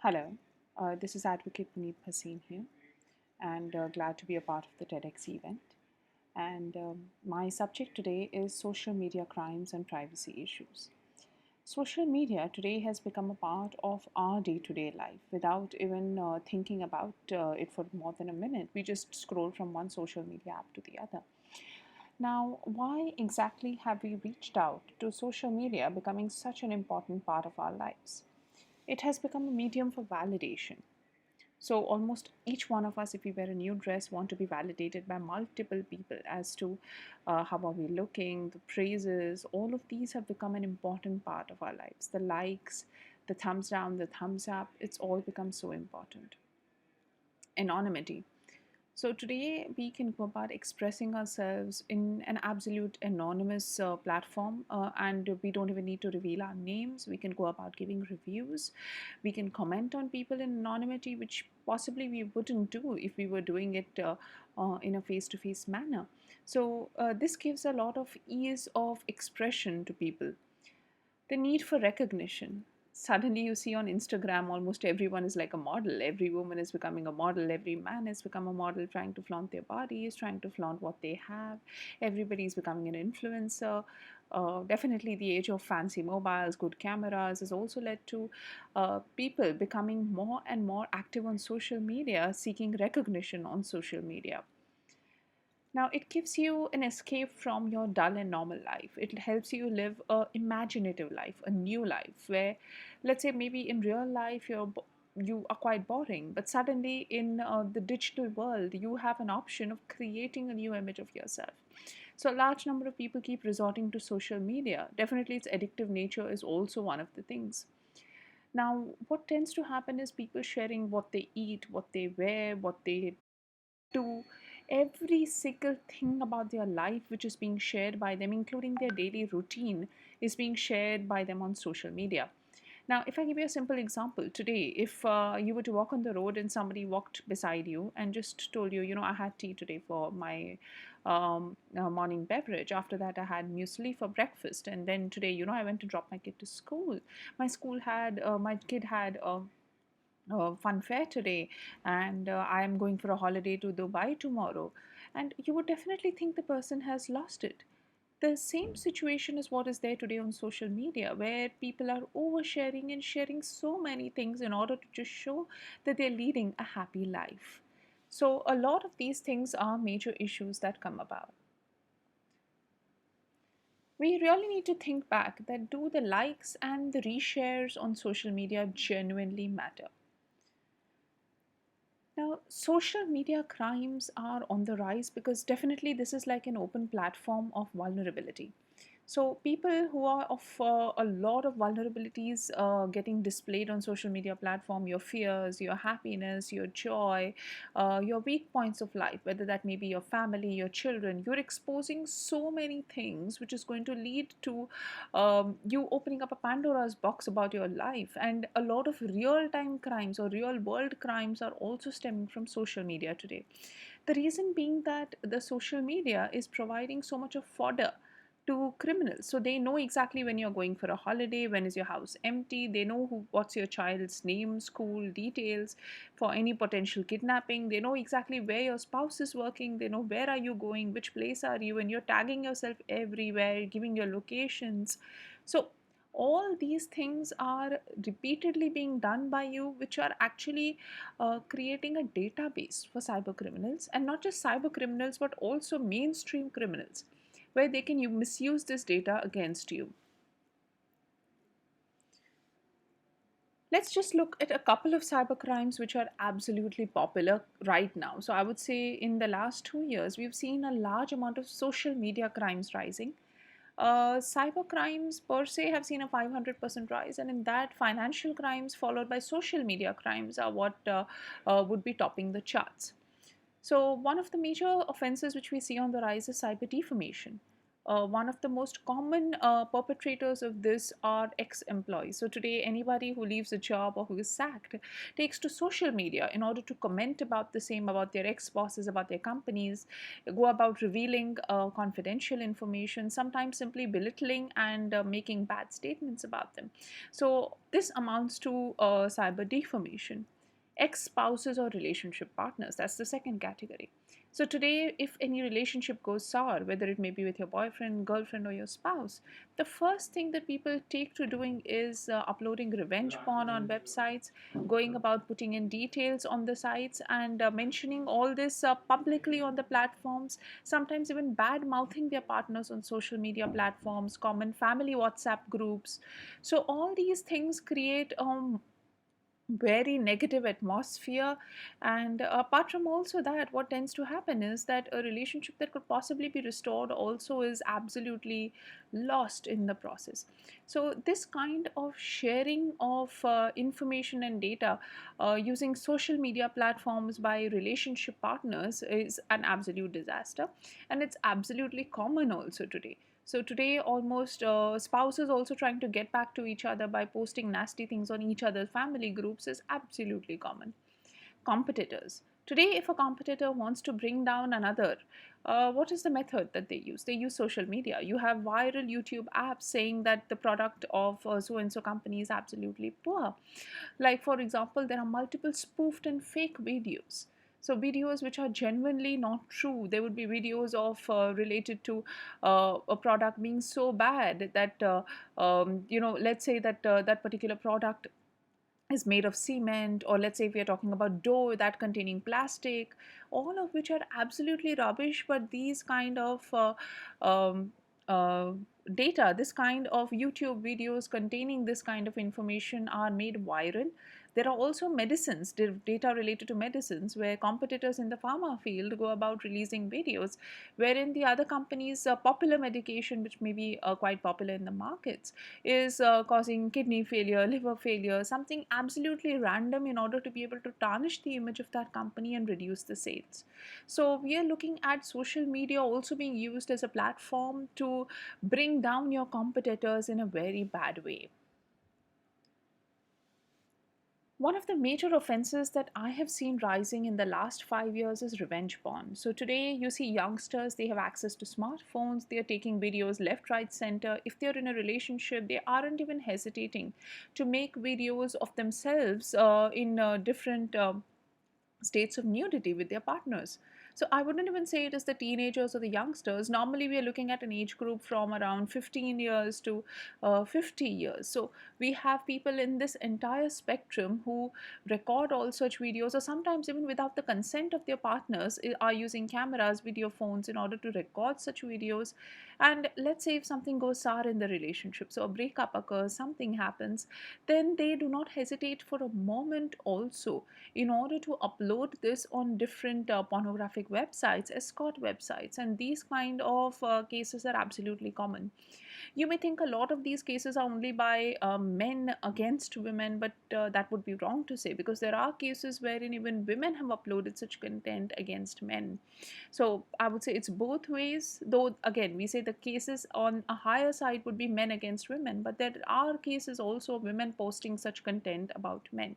Hello, this is Advocate Puneet Bhasin here, and glad to be a part of the TEDx event. And my subject today is social media crimes and privacy issues. Social media today has become a part of our day to day life without even thinking about it for more than a minute. We just scroll from one social media app to the other. Now, why exactly have we reached out to social media becoming such an important part of our lives? It has become a medium for validation. So almost each one of us, if we wear a new dress, want to be validated by multiple people as to how are we looking, the praises. All of these have become an important part of our lives. The likes, the thumbs down, the thumbs up, it's all become so important. Anonymity. So today we can go about expressing ourselves in an absolute anonymous platform, and we don't even need to reveal our names. We can go about giving reviews. We can comment on people in anonymity, which possibly we wouldn't do if we were doing it in a face-to-face manner. So this gives a lot of ease of expression to people. The need for recognition. Suddenly, you see on Instagram, almost everyone is like a model. Every woman is becoming a model. Every man has become a model, trying to flaunt their bodies, trying to flaunt what they have. Everybody is becoming an influencer. Definitely, the age of fancy mobiles, good cameras has also led to people becoming more and more active on social media, seeking recognition on social media. Now, it gives you an escape from your dull and normal life. It helps you live a imaginative life, a new life, where, let's say, maybe in real life you are quite boring, but suddenly in the digital world, you have an option of creating a new image of yourself. So, a large number of people keep resorting to social media. Definitely, its addictive nature is also one of the things. Now, what tends to happen is people sharing what they eat, what they wear, what they to every single thing about their life which is being shared by them, including their daily routine, is being shared by them on social media. Now, if I give you a simple example, today, if you were to walk on the road and somebody walked beside you and just told you, I had tea today for my morning beverage. After that, I had muesli for breakfast. And then today, I went to drop my kid to school. My kid had fun fair today, and I am going for a holiday to Dubai tomorrow. And you would definitely think the person has lost it. The same situation is what is there today on social media, where people are oversharing and sharing so many things in order to just show that they're leading a happy life. So, a lot of these things are major issues that come about. We really need to think back that do the likes and the reshares on social media genuinely matter? Now, social media crimes are on the rise because definitely this is like an open platform of vulnerability. So, people who are of a lot of vulnerabilities getting displayed on social media platform, your fears, your happiness, your joy, your weak points of life, whether that may be your family, your children, you're exposing so many things, which is going to lead to you opening up a Pandora's box about your life. And a lot of real time crimes or real world crimes are also stemming from social media today. The reason being that the social media is providing so much of fodder to criminals. So they know exactly when you're going for a holiday, when is your house empty, they know what's your child's name, school details for any potential kidnapping, they know exactly where your spouse is working, they know where are you going, which place are you, and you're tagging yourself everywhere, giving your locations. So all these things are repeatedly being done by you, which are actually creating a database for cyber criminals, and not just cyber criminals but also mainstream criminals, where they can misuse this data against you. Let's just look at a couple of cyber crimes which are absolutely popular right now. So, I would say in the last 2 years, we've seen a large amount of social media crimes rising. Cyber crimes per se have seen a 500% rise, and in that, financial crimes followed by social media crimes are what would be topping the charts. So, one of the major offenses which we see on the rise is cyber defamation. one of the most common perpetrators of this are ex-employees. So today, anybody who leaves a job or who is sacked takes to social media in order to comment about the same, about their ex-bosses, about their companies, go about revealing confidential information, sometimes simply belittling and making bad statements about them. So this amounts to cyber defamation. Ex-spouses or relationship partners, that's the second category. So today, if any relationship goes sour, whether it may be with your boyfriend, girlfriend, or your spouse, the first thing that people take to doing is uploading revenge porn on websites, going about putting in details on the sites, and mentioning all this publicly on the platforms, sometimes even bad mouthing their partners on social media platforms, common family WhatsApp groups. So all these things create very negative atmosphere. And apart from also that, what tends to happen is that a relationship that could possibly be restored also is absolutely lost in the process. So this kind of sharing of information and data using social media platforms by relationship partners is an absolute disaster, and it's absolutely common also today. So today, almost spouses also trying to get back to each other by posting nasty things on each other's family groups is absolutely common. Competitors. Today, if a competitor wants to bring down another, what is the method that they use? They use social media. You have viral YouTube apps saying that the product of so and so company is absolutely poor. Like, for example, there are multiple spoofed and fake videos. So videos which are genuinely not true. There would be videos of related to a product being so bad that let's say that that particular product is made of cement, or let's say if we are talking about dough that containing plastic, all of which are absolutely rubbish. But these kind of um, uh, data, this kind of YouTube videos containing this kind of information are made viral. There are also medicines, data related to medicines, where competitors in the pharma field go about releasing videos wherein the other company's popular medication, which may be quite popular in the markets, is causing kidney failure, liver failure, something absolutely random in order to be able to tarnish the image of that company and reduce the sales. So we are looking at social media also being used as a platform to bring down your competitors in a very bad way. One of the major offenses that I have seen rising in the last 5 years is revenge porn. So today you see youngsters, they have access to smartphones, they are taking videos left, right, center. If they're in a relationship, they aren't even hesitating to make videos of themselves in different states of nudity with their partners. So I wouldn't even say it is the teenagers or the youngsters. Normally, we are looking at an age group from around 15 years to 50 years. So we have people in this entire spectrum who record all such videos, or sometimes even without the consent of their partners, are using cameras, video phones in order to record such videos. And let's say if something goes sour in the relationship, so a breakup occurs, something happens, then they do not hesitate for a moment also in order to upload this on different pornographic websites, escort websites, and these kind of cases are absolutely common. You may think a lot of these cases are only by men against women, but that would be wrong to say, because there are cases wherein even women have uploaded such content against men. So I would say it's both ways, though again, we say the cases on a higher side would be men against women, but there are cases also of women posting such content about men.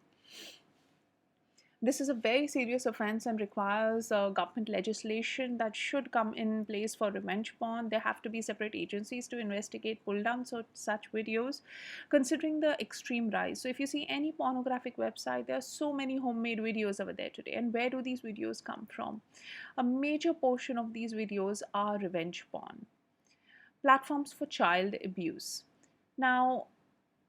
This is a very serious offense and requires government legislation that should come in place for revenge porn. There have to be separate agencies to investigate, pull down such videos, considering the extreme rise. So, if you see any pornographic website, there are so many homemade videos over there today. And where do these videos come from? A major portion of these videos are revenge porn. Platforms for child abuse. Now,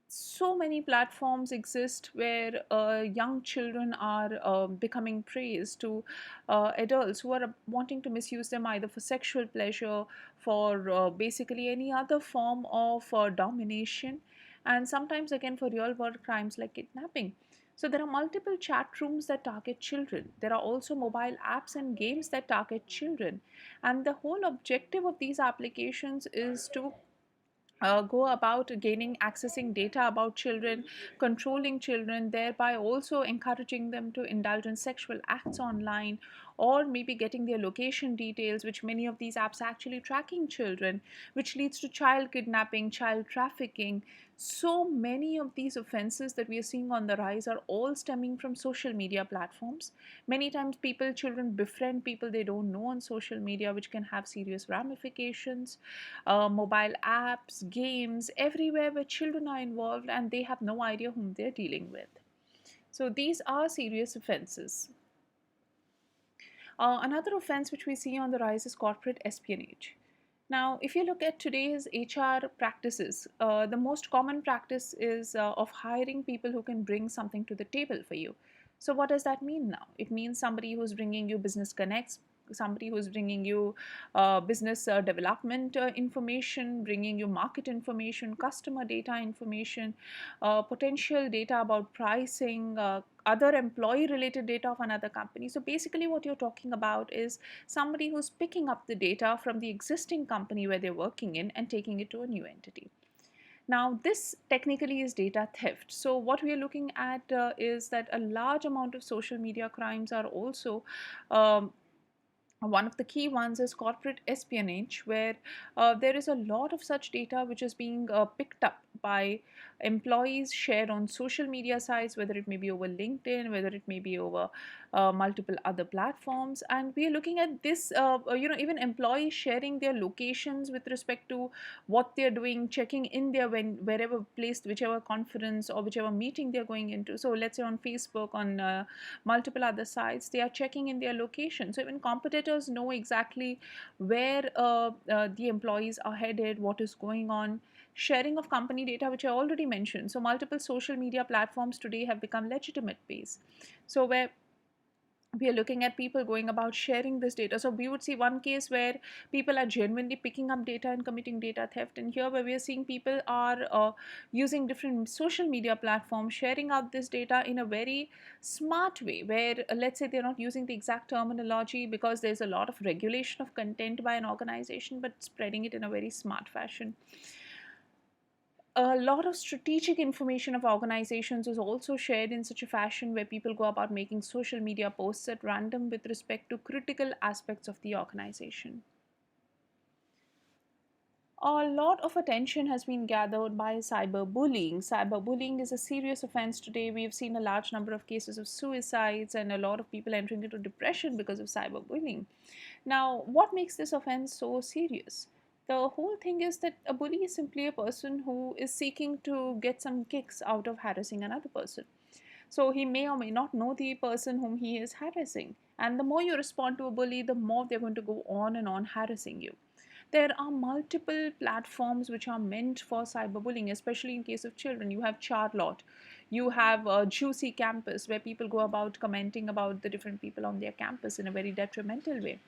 so many platforms exist where young children are becoming praised to adults who are wanting to misuse them either for sexual pleasure, for basically any other form of domination, and sometimes again for real world crimes like kidnapping. So there are multiple chat rooms that target children. There are also mobile apps and games that target children. And the whole objective of these applications is to go about gaining accessing data about children, controlling children, thereby also encouraging them to indulge in sexual acts online, or maybe getting their location details, which many of these apps are actually tracking children, which leads to child kidnapping, child trafficking. So many of these offenses that we are seeing on the rise are all stemming from social media platforms. Many times children befriend people they don't know on social media, which can have serious ramifications. Mobile apps, games, everywhere where children are involved and they have no idea whom they're dealing with. So these are serious offenses. Another offense which we see on the rise is corporate espionage. Now, if you look at today's HR practices, the most common practice is of hiring people who can bring something to the table for you. So, what does that mean now? It means somebody who's bringing you business connects, somebody who's bringing you business development information, bringing you market information, customer data information, potential data about pricing, other employee related data of another company. So basically what you're talking about is somebody who's picking up the data from the existing company where they're working in and taking it to a new entity. Now, this technically is data theft. So, what we are looking at is that a large amount of social media crimes are also um, one of the key ones is corporate espionage, where there is a lot of such data which is being picked up by employees, shared on social media sites, whether it may be over LinkedIn, whether it may be over multiple other platforms. And we are looking at this, even employees sharing their locations with respect to what they're doing, checking in there wherever placed, whichever conference or whichever meeting they're going into. So let's say on Facebook, on multiple other sites, they are checking in their location. So even competitors know exactly where the employees are headed, what is going on. Sharing of company data, which I already mentioned. So multiple social media platforms today have become legitimate ways. So where we are looking at people going about sharing this data. So we would see one case where people are genuinely picking up data and committing data theft, and here where we are seeing people are using different social media platforms, sharing out this data in a very smart way, where let's say they're not using the exact terminology because there's a lot of regulation of content by an organization, but spreading it in a very smart fashion. A lot of strategic information of organizations is also shared in such a fashion where people go about making social media posts at random with respect to critical aspects of the organization. A lot of attention has been gathered by cyberbullying. Cyberbullying is a serious offense today. We've seen a large number of cases of suicides and a lot of people entering into depression because of cyberbullying. Now, what makes this offense so serious? The whole thing is that a bully is simply a person who is seeking to get some kicks out of harassing another person. So he may or may not know the person whom he is harassing. And the more you respond to a bully, the more they're going to go on and on harassing you. There are multiple platforms which are meant for cyberbullying, especially in case of children. You have Charlotte, you have Juicy Campus, where people go about commenting about the different people on their campus in a very detrimental way.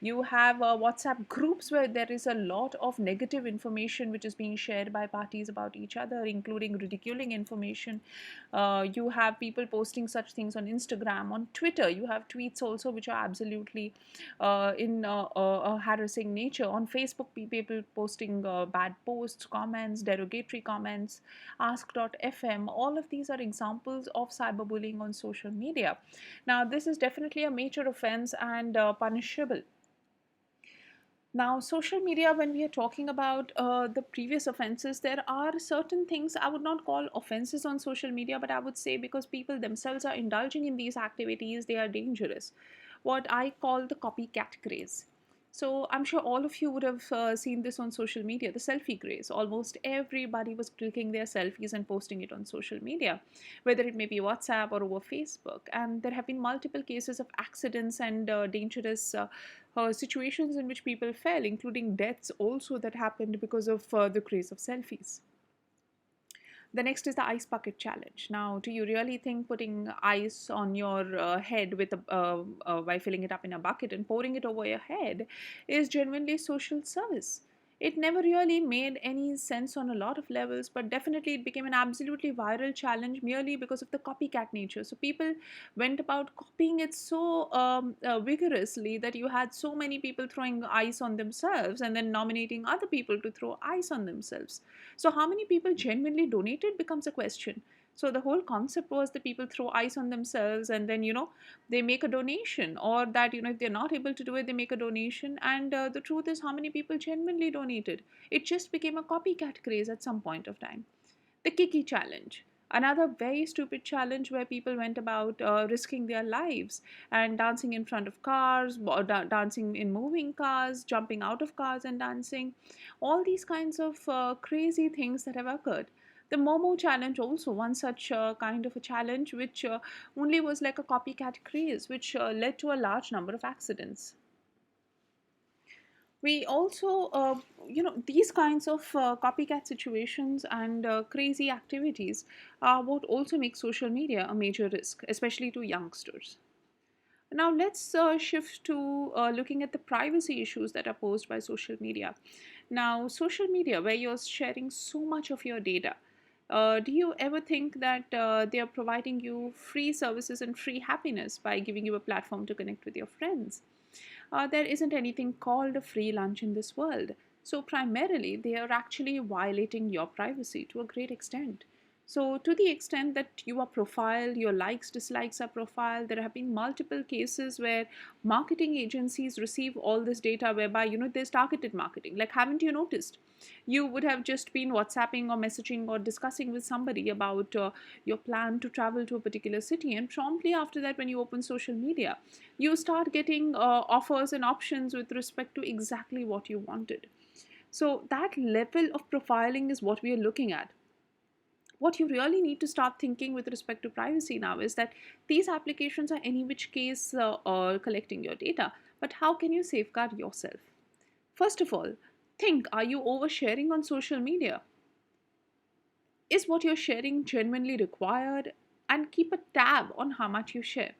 You have WhatsApp groups where there is a lot of negative information which is being shared by parties about each other, including ridiculing information. You have people posting such things on Instagram, on Twitter. You have tweets also which are absolutely in a harassing nature. On Facebook, people posting bad posts, comments, derogatory comments, ask.fm. All of these are examples of cyberbullying on social media. Now, this is definitely a major offense and punishable. Now, social media, when we are talking about the previous offenses, there are certain things I would not call offenses on social media, but I would say because people themselves are indulging in these activities, they are dangerous. What I call the copycat craze. So I'm sure all of you would have seen this on social media, the selfie craze. Almost everybody was clicking their selfies and posting it on social media, whether it may be WhatsApp or over Facebook. And there have been multiple cases of accidents and dangerous situations in which people fell, including deaths also that happened because of the craze of selfies. The next is the ice bucket challenge. Now, do you really think putting ice on your head by filling it up in a bucket and pouring it over your head is genuinely social service? It never really made any sense on a lot of levels, but definitely it became an absolutely viral challenge merely because of the copycat nature. So people went about copying it so vigorously that you had so many people throwing ice on themselves and then nominating other people to throw ice on themselves. So, how many people genuinely donated becomes a question. So the whole concept was that people throw ice on themselves and then, they make a donation, or that, if they're not able to do it, they make a donation. And the truth is, how many people genuinely donated? It just became a copycat craze at some point of time. The Kiki challenge. Another very stupid challenge where people went about risking their lives and dancing in front of cars, dancing in moving cars, jumping out of cars and dancing. All these kinds of crazy things that have occurred. The Momo challenge, also one such kind of a challenge, which only was like a copycat craze, which led to a large number of accidents. We also, these kinds of copycat situations and crazy activities are what also make social media a major risk, especially to youngsters. Now, let's shift to looking at the privacy issues that are posed by social media. Now, social media, where you're sharing so much of your data, do you ever think that they are providing you free services and free happiness by giving you a platform to connect with your friends? There isn't anything called a free lunch in this world. So, primarily, they are actually violating your privacy to a great extent. So, to the extent that you are profiled, your likes, dislikes are profiled, there have been multiple cases where marketing agencies receive all this data whereby, there's targeted marketing. Like, haven't you noticed? You would have just been WhatsApping or messaging or discussing with somebody about your plan to travel to a particular city, and promptly after that, when you open social media, you start getting offers and options with respect to exactly what you wanted. So, that level of profiling is what we are looking at. What you really need to start thinking with respect to privacy now is that these applications are any which case collecting your data, but how can you safeguard yourself? First of all, think, are you oversharing on social media? Is what you're sharing genuinely required? And keep a tab on how much you share.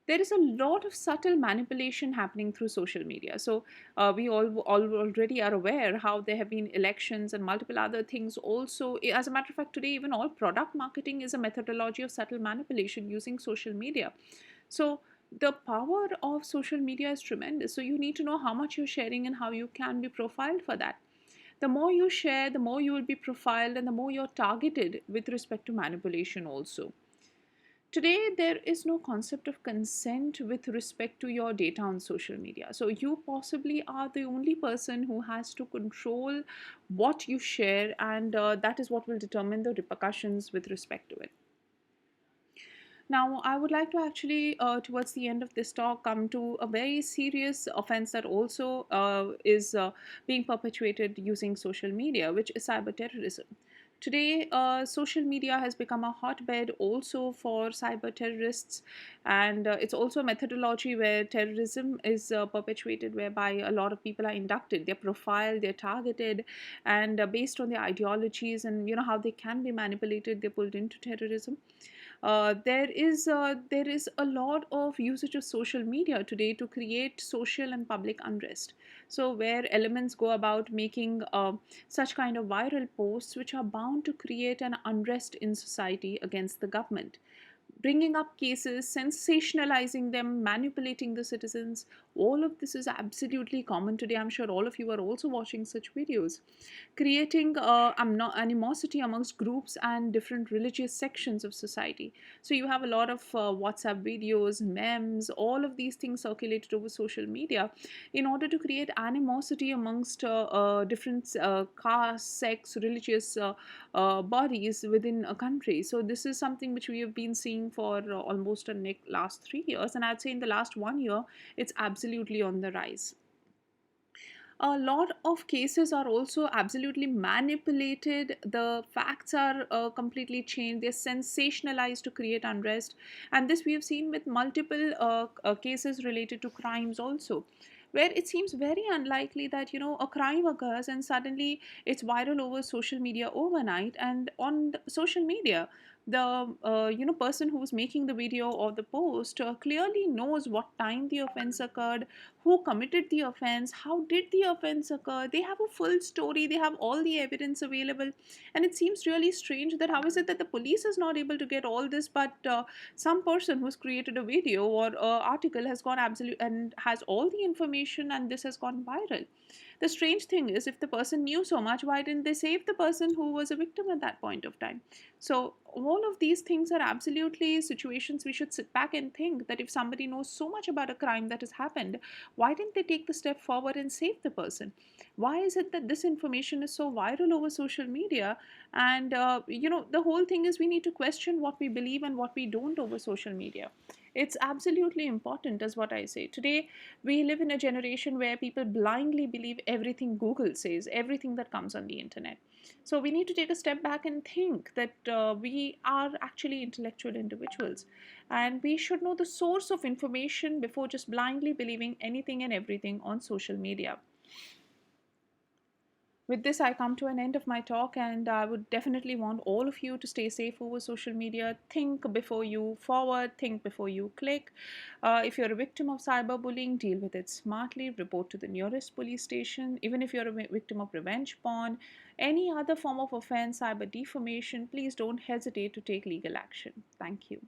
There is a lot of subtle manipulation happening through social media. So we all already are aware how there have been elections and multiple other things also. As a matter of fact, today even all product marketing is a methodology of subtle manipulation using social media. So the power of social media is tremendous. So you need to know how much you're sharing and how you can be profiled for that. The more you share, the more you will be profiled and the more you're targeted with respect to manipulation also. Today, there is no concept of consent with respect to your data on social media. So, you possibly are the only person who has to control what you share, and that is what will determine the repercussions with respect to it. Now, I would like to actually, towards the end of this talk, come to a very serious offense that also is being perpetuated using social media, which is cyber terrorism. Today, social media has become a hotbed also for cyber terrorists, and it's also a methodology where terrorism is perpetuated, whereby a lot of people are inducted, they're profiled, they're targeted, and based on their ideologies and how they can be manipulated, they're pulled into terrorism. There is a lot of usage of social media today to create social and public unrest. So where elements go about making such kind of viral posts which are bound to create an unrest in society against the government, bringing up cases, sensationalizing them, manipulating the citizens. All of this is absolutely common today. I'm sure all of you are also watching such videos. Creating animosity amongst groups and different religious sections of society. So you have a lot of WhatsApp videos, memes, all of these things circulated over social media in order to create animosity amongst different castes, sects, religious bodies within a country. So this is something which we have been seeing for almost the last 3 years, and I'd say in the last 1 year, it's absolutely on the rise. A lot of cases are also absolutely manipulated. The facts are completely changed. They're sensationalized to create unrest. And this we have seen with multiple cases related to crimes also, where it seems very unlikely that a crime occurs and suddenly it's viral over social media overnight. And on social media, the person who's making the video or the post clearly knows what time the offense occurred, who committed the offense, how did the offense occur. They have a full story, they have all the evidence available. And it seems really strange that how is it that the police is not able to get all this, but some person who's created a video or article has gone absolute and has all the information, and this has gone viral. The strange thing is, if the person knew so much, why didn't they save the person who was a victim at that point of time? So, all of these things are absolutely situations we should sit back and think that if somebody knows so much about a crime that has happened, why didn't they take the step forward and save the person? Why is it that this information is so viral over social media? And, the whole thing is we need to question what we believe and what we don't over social media. It's absolutely important, is what I say. Today, we live in a generation where people blindly believe everything Google says, everything that comes on the internet. So we need to take a step back and think that we are actually intellectual individuals, and we should know the source of information before just blindly believing anything and everything on social media. With this, I come to an end of my talk, and I would definitely want all of you to stay safe over social media. Think before you forward, think before you click. If you're a victim of cyberbullying, deal with it smartly, report to the nearest police station. Even if you're a victim of revenge porn, any other form of offense, cyber defamation, please don't hesitate to take legal action. Thank you.